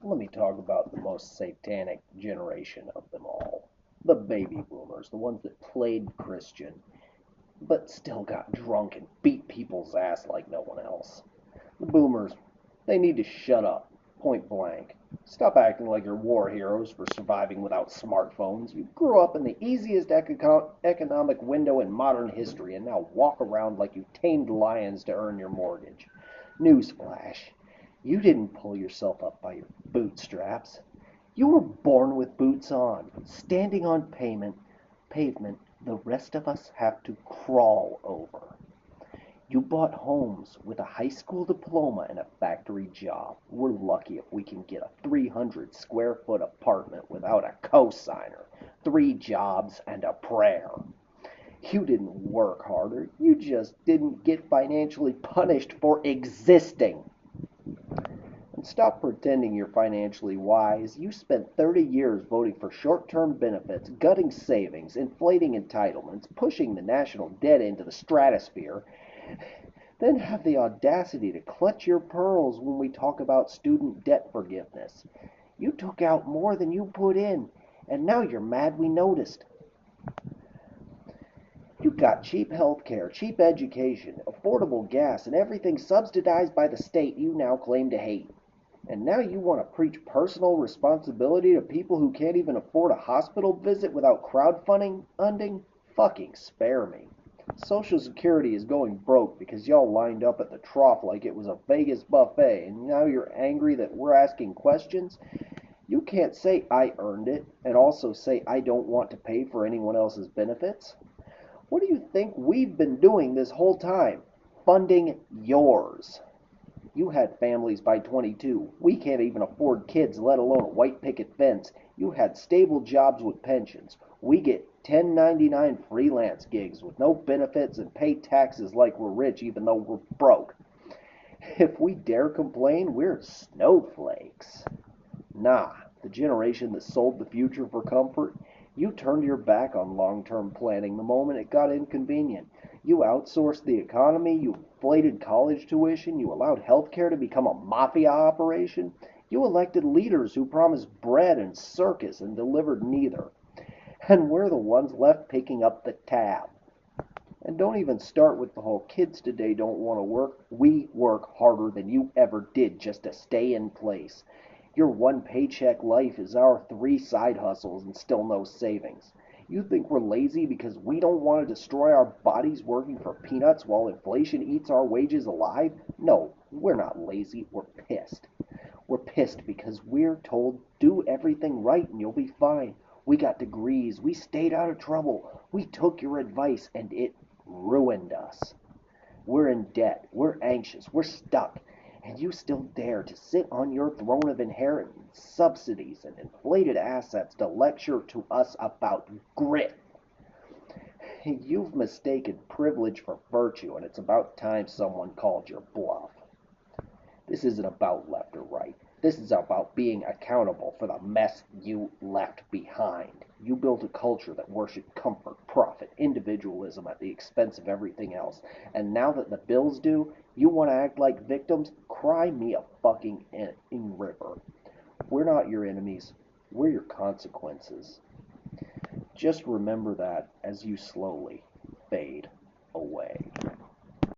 Let me talk about the most satanic generation of them all. The baby boomers, the ones that played Christian, but still got drunk and beat people's ass like no one else. The boomers, they need to shut up, point blank. Stop acting like you're war heroes for surviving without smartphones. You grew up in the easiest economic window in modern history and now walk around like you tamed lions to earn your mortgage. Newsflash. You didn't pull yourself up by your bootstraps. You were born with boots on, standing on pavement the rest of us have to crawl over. You bought homes with a high school diploma and a factory job. We're lucky if we can get a 300 square foot apartment without a cosigner, 3 jobs, and a prayer. You didn't work harder. You just didn't get financially punished for existing. And stop pretending you're financially wise. You spent 30 years voting for short term benefits, gutting savings, inflating entitlements, pushing the national debt into the stratosphere, then have the audacity to clutch your pearls when we talk about student debt forgiveness. You took out more than you put in, and now you're mad we noticed. You got cheap health care, cheap education, affordable gas, and everything subsidized by the state you now claim to hate. And now you want to preach personal responsibility to people who can't even afford a hospital visit without crowdfunding? Fucking spare me. Social Security is going broke because y'all lined up at the trough like it was a Vegas buffet, and now you're angry that we're asking questions? You can't say I earned it and also say I don't want to pay for anyone else's benefits. What do you think we've been doing this whole time? Funding yours. You had families by 22. We can't even afford kids, let alone a white picket fence. You had stable jobs with pensions. We get 1099 freelance gigs with no benefits and pay taxes like we're rich even though we're broke. If we dare complain, we're snowflakes. Nah, the generation that sold the future for comfort, you turned your back on long-term planning the moment it got inconvenient. You outsourced the economy, you inflated college tuition, you allowed healthcare to become a mafia operation, you elected leaders who promised bread and circus and delivered neither. And we're the ones left picking up the tab. And don't even start with the whole kids today don't want to work. We work harder than you ever did just to stay in place. Your one paycheck life is our 3 side hustles and still no savings. You think we're lazy because we don't want to destroy our bodies working for peanuts while inflation eats our wages alive? No, we're not lazy. We're pissed. We're pissed because we're told do everything right and you'll be fine. We got degrees. We stayed out of trouble. We took your advice and it ruined us. We're in debt. We're anxious. We're stuck. And you still dare to sit on your throne of inheritance, subsidies, and inflated assets to lecture to us about grit. You've mistaken privilege for virtue, and it's about time someone called your bluff. This isn't about left or right. This is about being accountable for the mess you left behind. You built a culture that worshiped comfort, profit, individualism at the expense of everything else. And now that the bill's due, you want to act like victims? Cry me a fucking in river. We're not your enemies. We're your consequences. Just remember that as you slowly fade away.